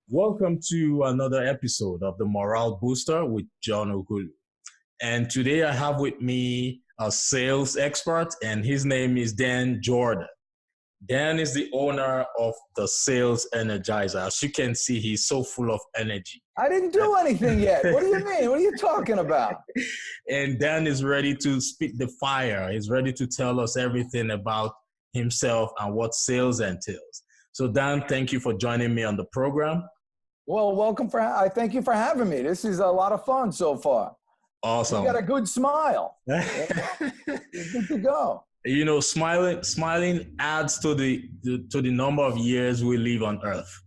Welcome to another episode of the Morale Booster with John Ughulu. And today I have with me a sales expert, and his name is Jourdan. Dan is the owner of the Sales Energizer. As you can see, he's so full of energy. I didn't do anything yet. What do you mean? What are you talking about? And Dan is ready to spit the fire. He's ready to tell us everything about himself and what sales entails. So Dan, thank you for joining me on the program. Well, I thank you for having me. This is a lot of fun so far. Awesome. You got a good smile. You're good to go. You know, smiling adds to the number of years we live on Earth.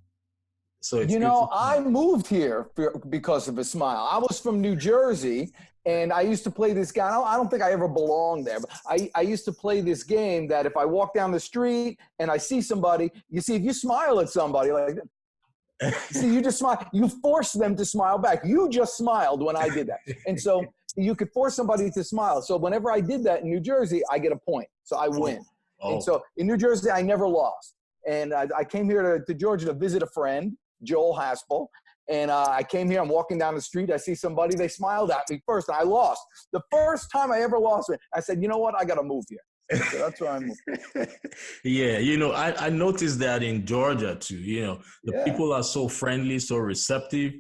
So it's I moved here because of a smile. I was from New Jersey, and I used to play this game. I don't think I ever belonged there, but I used to play this game that if I walk down the street and I see somebody, you see, if you smile at somebody like that, see, you just smile. You force them to smile back. You just smiled when I did that. And so you could force somebody to smile. So whenever I did that in New Jersey, I get a point. So I win. And so in New Jersey, I never lost. And I came here to Georgia to visit a friend, Joel Haspel. And I came here, I'm walking down the street. I see somebody, they smiled at me first. And I lost. The first time I ever lost, I said, you know what? I got to move here. So that's why I moved. Yeah, I noticed that in Georgia too. The people are so friendly, so receptive,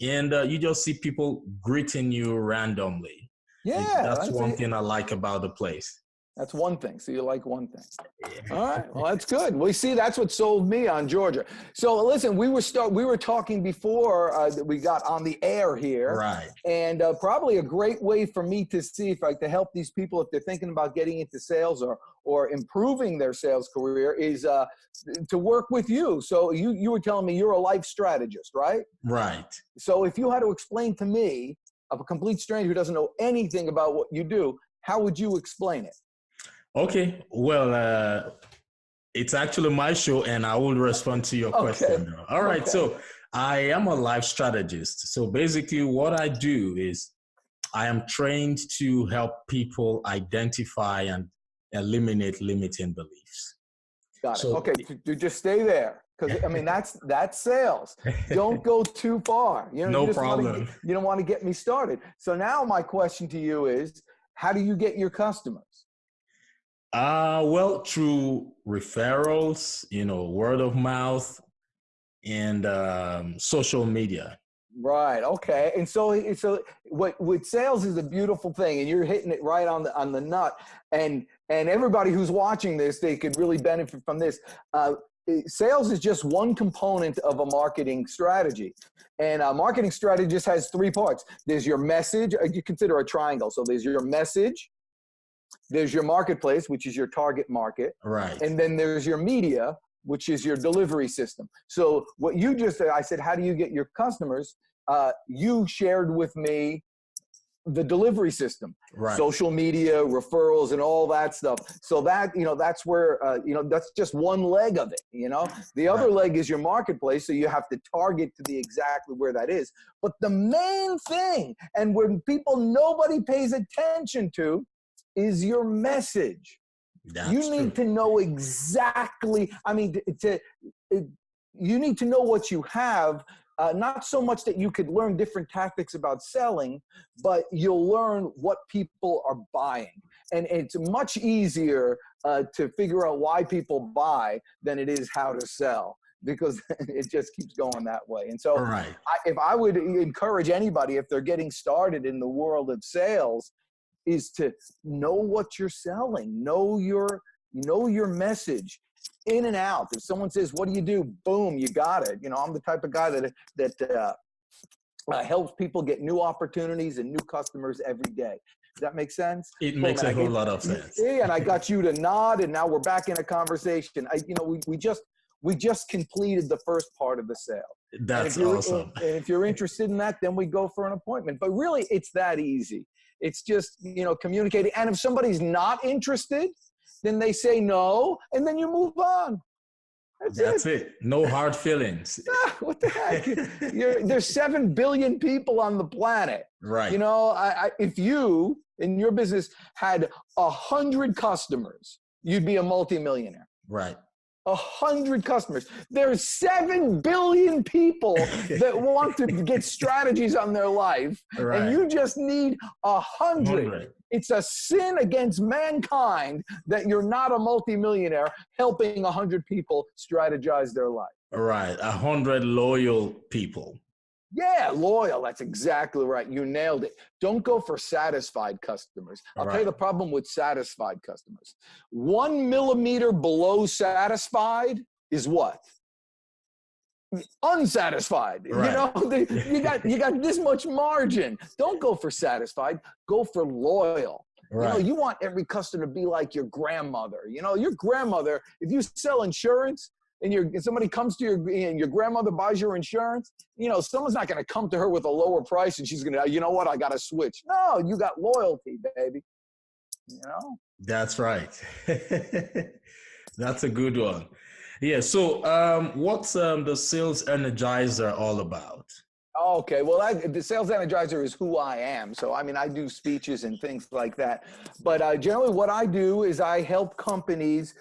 and you just see people greeting you randomly. Yeah, that's one thing I like about the place. That's one thing. So you like one thing. Yeah. All right. Well, that's good. Well, see, that's what sold me on Georgia. So listen, we were talking before we got on the air here. Right. And probably a great way for me to see to help these people if they're thinking about getting into sales or improving their sales career is to work with you. So you were telling me you're a life strategist, right? Right. So if you had to explain to me, a complete stranger who doesn't know anything about what you do, how would you explain it? Okay, well, it's actually my show, and I will respond to your question. All right, okay. So I am a life strategist. So basically what I do is I am trained to help people identify and eliminate limiting beliefs. Got it. Okay, just stay there. Because, I mean, that's sales. Don't go too far. No problem. You don't want to get me started. So now my question to you is, how do you get your customers? Well, through referrals, word of mouth, and social media. Right. Okay. And so with sales is a beautiful thing, and you're hitting it right on the nut. And everybody who's watching this, they could really benefit from this. Sales is just one component of a marketing strategy. And a marketing strategist has three parts. There's your message. You consider a triangle. So there's your message. There's your marketplace, which is your target market. Right. And then there's your media, which is your delivery system. So what you just said, I said, how do you get your customers? You shared with me the delivery system, right. Social media, referrals, and all that stuff. So that, that's where, that's just one leg of it, The other leg is your marketplace. So you have to target to the exactly where that is. But the main thing, and when nobody pays attention to, is your message. You need to know exactly, you need to know what you have, not so much that you could learn different tactics about selling, but you'll learn what people are buying. And it's much easier to figure out why people buy than it is how to sell, because it just keeps going that way. And so if I would encourage anybody, if they're getting started in the world of sales, is to know what you're selling, know your message in and out. If someone says, what do you do? Boom, you got it. I'm the type of guy that helps people get new opportunities and new customers every day. Does that make sense? It makes a whole lot of sense. Yeah, and I got you to nod, and now we're back in a conversation. We just completed the first part of the sale. That's awesome. And if you're interested in that, then we go for an appointment. But really, it's that easy. It's just, communicating. And if somebody's not interested, then they say no, and then you move on. That's it. No hard feelings. What the heck? There's 7 billion people on the planet. Right. If you, in your business, had 100 customers, you'd be a multimillionaire. Right. 100 customers. There's 7 billion people that want to get strategies on their life, Right. and you just need 100. 100. It's a sin against mankind that you're not a multimillionaire helping 100 people strategize their life. Right. 100 loyal people. Yeah, loyal. That's exactly right. You nailed it. Don't go for satisfied customers. I'll tell you the problem with satisfied customers. 1 millimeter below satisfied is what? Unsatisfied. Right. You got this much margin. Don't go for satisfied. Go for loyal. Right. You want every customer to be like your grandmother. Your grandmother, if you sell insurance, and somebody comes to your grandmother buys your insurance, someone's not going to come to her with a lower price and she's going to, you know what, I got to switch. No, you got loyalty, baby. That's right. That's a good one. Yeah. So what's the Sales Energizer all about? Okay. Well, the Sales Energizer is who I am. So, I do speeches and things like that. But generally what I do is I help companies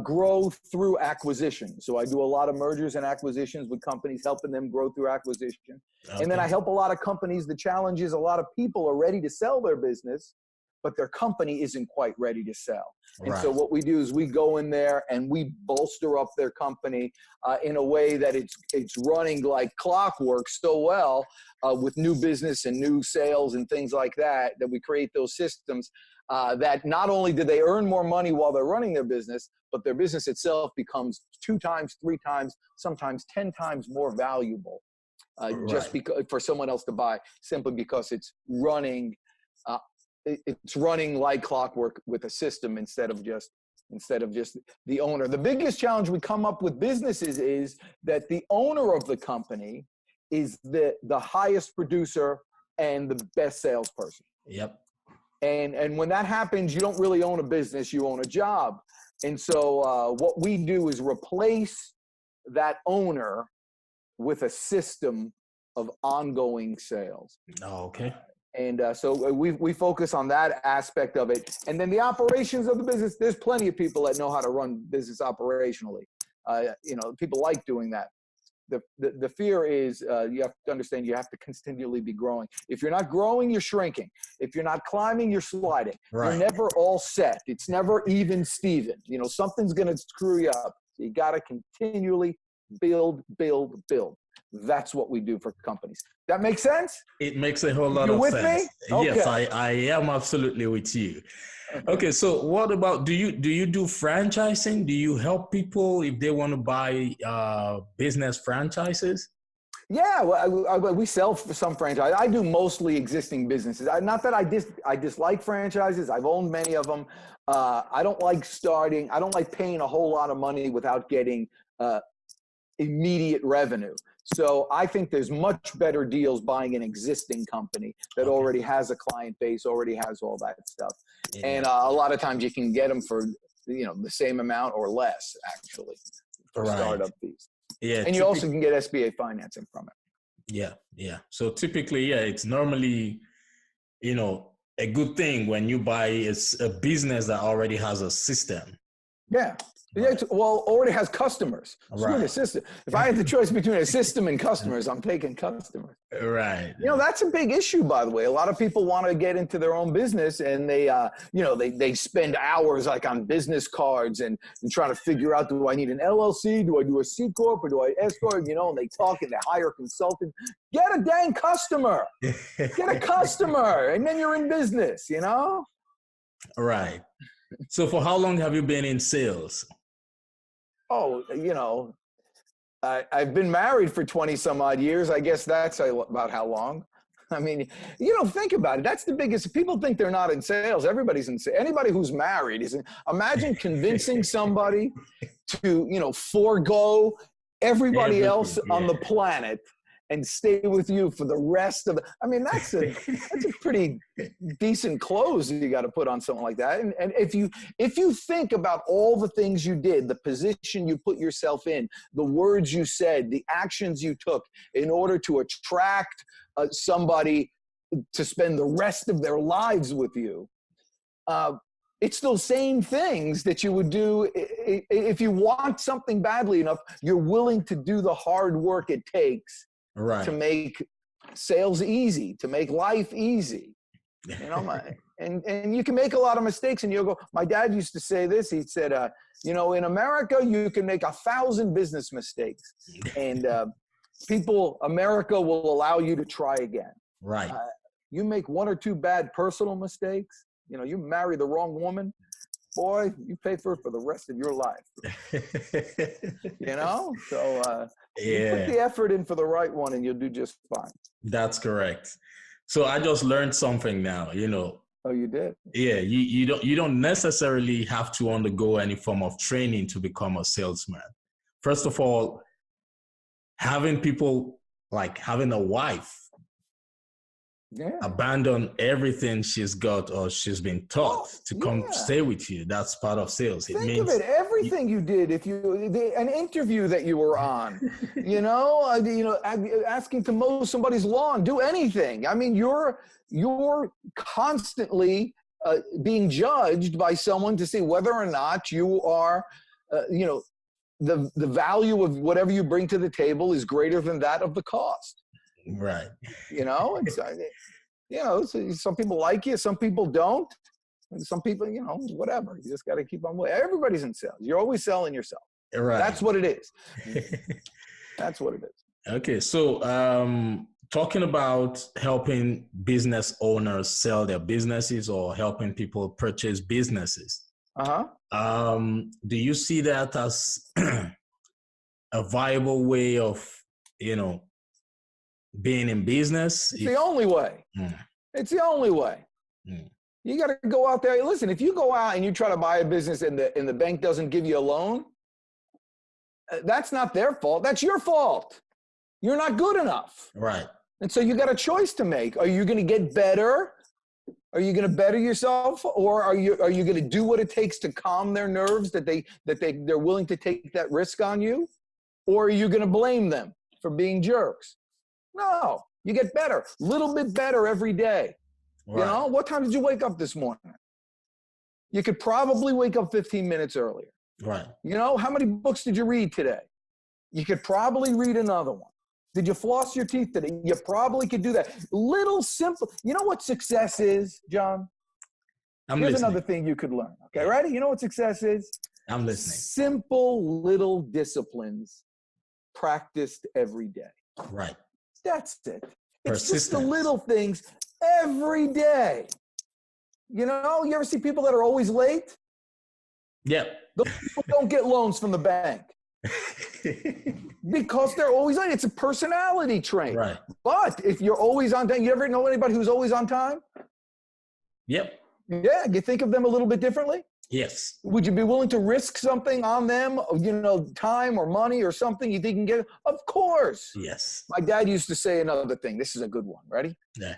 grow through acquisition. So I do a lot of mergers and acquisitions with companies, helping them grow through acquisition. Okay. And then I help a lot of companies. The challenge is a lot of people are ready to sell their business, but their company isn't quite ready to sell. And so what we do is we go in there and we bolster up their company in a way that it's running like clockwork so well with new business and new sales and things like that, that we create those systems that not only do they earn more money while they're running their business, but their business itself becomes 2 times, 3 times, sometimes 10 times more valuable just because for someone else to buy, simply because it's running like clockwork with a system instead of just the owner. The biggest challenge we come up with businesses is that the owner of the company is the highest producer and the best salesperson. Yep. And when that happens, you don't really own a business, you own a job. And so what we do is replace that owner with a system of ongoing sales. Oh, okay. And so we focus on that aspect of it. And then the operations of the business, there's plenty of people that know how to run business operationally. People like doing that. The fear is you have to understand you have to continually be growing. If you're not growing, you're shrinking. If you're not climbing, you're sliding. Right. You're never all set. It's never even Steven. Something's going to screw you up. So you got to continually build. That's what we do for companies. That makes sense? It makes a whole lot of sense. You with me? Okay. Yes, I am absolutely with you. Okay, so what about, do you do franchising? Do you help people if they want to buy business franchises? Yeah, well, we sell for some franchise. I do mostly existing businesses. Not that I dislike franchises. I've owned many of them. I don't like paying a whole lot of money without getting immediate revenue. So I think there's much better deals buying an existing company that already has a client base, already has all that stuff. Yeah. And a lot of times you can get them for, the same amount or less, actually, for startup fees. Yeah. And you also can get SBA financing from it. Yeah. So typically, it's normally, a good thing when you buy a business that already has a system. Yeah. Right. Well, already has customers. Right. A system. If I had the choice between a system and customers, I'm taking customers. Right. That's a big issue, by the way. A lot of people want to get into their own business, and they spend hours like on business cards and trying to figure out, do I need an LLC? Do I do a C Corp or do I S Corp? And they talk and they hire a consultant. Get a dang customer. Get a customer, and then you're in business. Right. So for how long have you been in sales? Oh, I've been married for 20 some odd years. I guess that's about how long. Think about it. That's the biggest. People think they're not in sales. Everybody's in sales. Anybody who's married is imagine convincing somebody to, forego everybody else on the planet and stay with you for the rest of that's a pretty decent clothes you got to put on something like that. And if you think about all the things you did, the position you put yourself in, the words you said, the actions you took in order to attract somebody to spend the rest of their lives with you, it's those same things that you would do if you want something badly enough. You're willing to do the hard work it takes to make sales easy, to make life easy. You know, and you can make a lot of mistakes, and you'll go. My dad used to say this. He said, you know, in America, you can make 1,000 business mistakes, and America will allow you to try again. Right. You make 1 or 2 bad personal mistakes. You know, you marry the wrong woman, boy, you pay for it for the rest of your life. You know, so you put the effort in for the right one, and you'll do just fine. That's correct. So I just learned something now, you know. Oh, you did? Yeah, you don't necessarily have to undergo any form of training to become a salesman. First of all, having people like having a wife abandon everything she's got or she's been taught to come stay with you, that's part of sales. It Think means of it, everything you did, an interview that you were on, you know, asking to mow somebody's lawn, do anything. I mean, you're constantly being judged by someone to see whether or not you are, you know, the value of whatever you bring to the table is greater than that of the cost. Right. You know, it's, you know, some people like you, some people don't. And some people, you know, whatever. You just got to keep on. Everybody's in sales. You're always selling yourself. Right. That's what it is. That's what it is. Okay. So, talking about helping business owners sell their businesses or helping people purchase businesses. Do you see that as a viable way of, you know, being in business? It's the only way. It's the only way. You got to go out there. Listen, if you go out and you try to buy a business and the bank doesn't give you a loan, that's not their fault. That's your fault. You're not good enough. Right. And so you got a choice to make. Are you going to get better? Are you going to better yourself, or are you going to do what it takes to calm their nerves that they're willing to take that risk on you, or are you going to blame them for being jerks? No, you get better, little bit better every day. Right. You know, what time did you wake up this morning? You could probably wake up 15 minutes earlier. Right. You know, how many books did you read today? You could probably read another one. Did you floss your teeth today? You probably could do that. Little simple. You know what success is, John? Here's another thing you could learn. Okay, ready? You know what success is? I'm listening. Simple little disciplines practiced every day. Right. That's it. It's just the little things every day. You know, you ever see people that are always late? Yeah. Those people don't get loans from the bank. Because they're always late. It's a personality trait. Right. But if you're always on time, you ever know anybody who's always on time? Yep. Yeah. You think of them a little bit differently? Yes. Would you be willing to risk something on them, you know, time or money or something you think you can get? Of course. Yes. My dad used to say another thing. This is a good one. Ready? Yeah.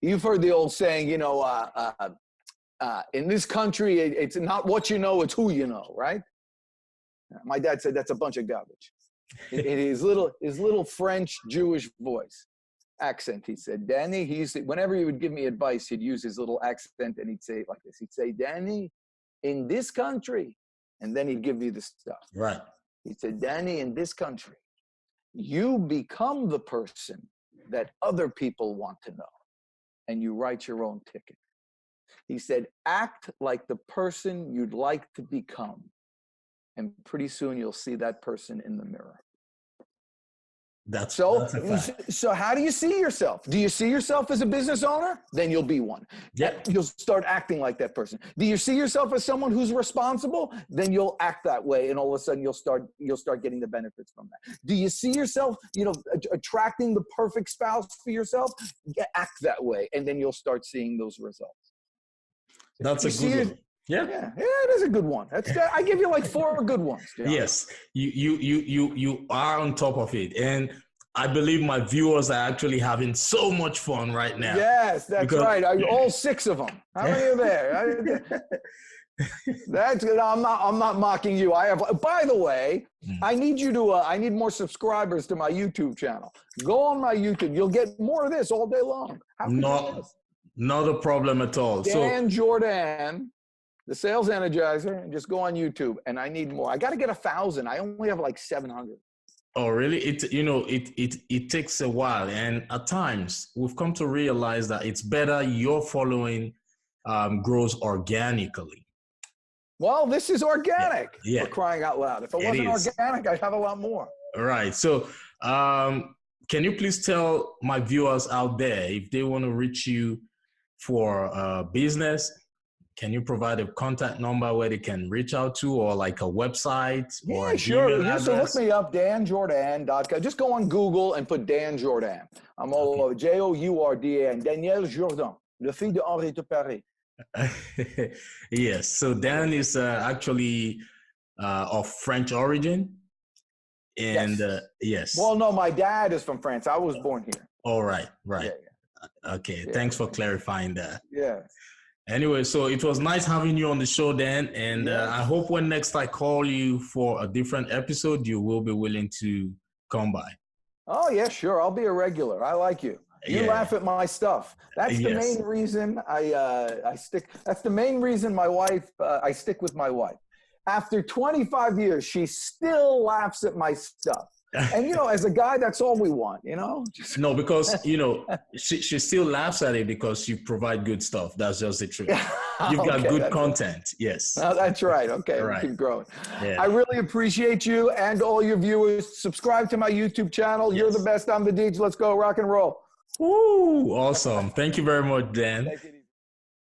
You've heard the old saying, you know, in this country, it's not what you know, it's who you know, right? My dad said that's a bunch of garbage. In his little French Jewish voice accent, he said, Danny, he used to, whenever he would give me advice, he'd use his little accent and he'd say it like this. He'd say, Danny, in this country, and then he'd give me the stuff. Right. He said, Danny, in this country, you become the person that other people want to know, and you write your own ticket. He said, act like the person you'd like to become. And pretty soon you'll see that person in the mirror. That's a fact. So how do you see yourself? Do you see yourself as a business owner? Then you'll be one. Yep. You'll start acting like that person. Do you see yourself as someone who's responsible? Then you'll act that way, and all of a sudden you'll start getting the benefits from that. Do you see yourself, you know, attracting the perfect spouse for yourself? Act that way, and then you'll start seeing those results. That's a good one. Yeah, it is a good one. I give you like 4 good ones. John. Yes, you are on top of it, and I believe my viewers are actually having so much fun right now. Yes, that's right. All 6 of them. How many are there? That's good. I'm not mocking you. By the way, I need you to. I need more subscribers to my YouTube channel. Go on my YouTube. You'll get more of this all day long. Not a problem at all. Dan Jourdan, the sales energizer, and just go on YouTube. And I need more. I got to get 1,000. I only have like 700. Oh, really? It takes a while, and at times we've come to realize that it's better your following grows organically. Well, this is organic. Yeah. For crying out loud. If it wasn't organic, I'd have a lot more. All right. So, can you please tell my viewers out there if they want to reach you for business? Can you provide a contact number where they can reach out to, or like a website? Or sure. So look me up, danjourdan.com. Just go on Google and put Dan Jourdan. I'm all over. Jourdan. Daniel Jourdan, le fils de Henri de Paris. Yes. So Dan is actually of French origin. And yes. Well, no, my dad is from France. I was born here. All right. Right. Yeah. Okay. Yeah. Thanks for clarifying that. Yeah. Anyway, so it was nice having you on the show, Dan. And I hope when next I call you for a different episode, you will be willing to come by. Oh, yeah, sure. I'll be a regular. I like you. You laugh at my stuff. That's the main reason I stick. That's the main reason my wife, I stick with my wife. After 25 years, she still laughs at my stuff. And, as a guy, that's all we want, No, because, she still laughs at it because you provide good stuff. That's just the truth. You've got good content. Yes. No, that's right. Okay. Right. Keep growing. Yeah. I really appreciate you and all your viewers. Subscribe to my YouTube channel. Yes. You're the best. I'm the DJ. Let's go rock and roll. Woo! Awesome. Thank you very much, Dan.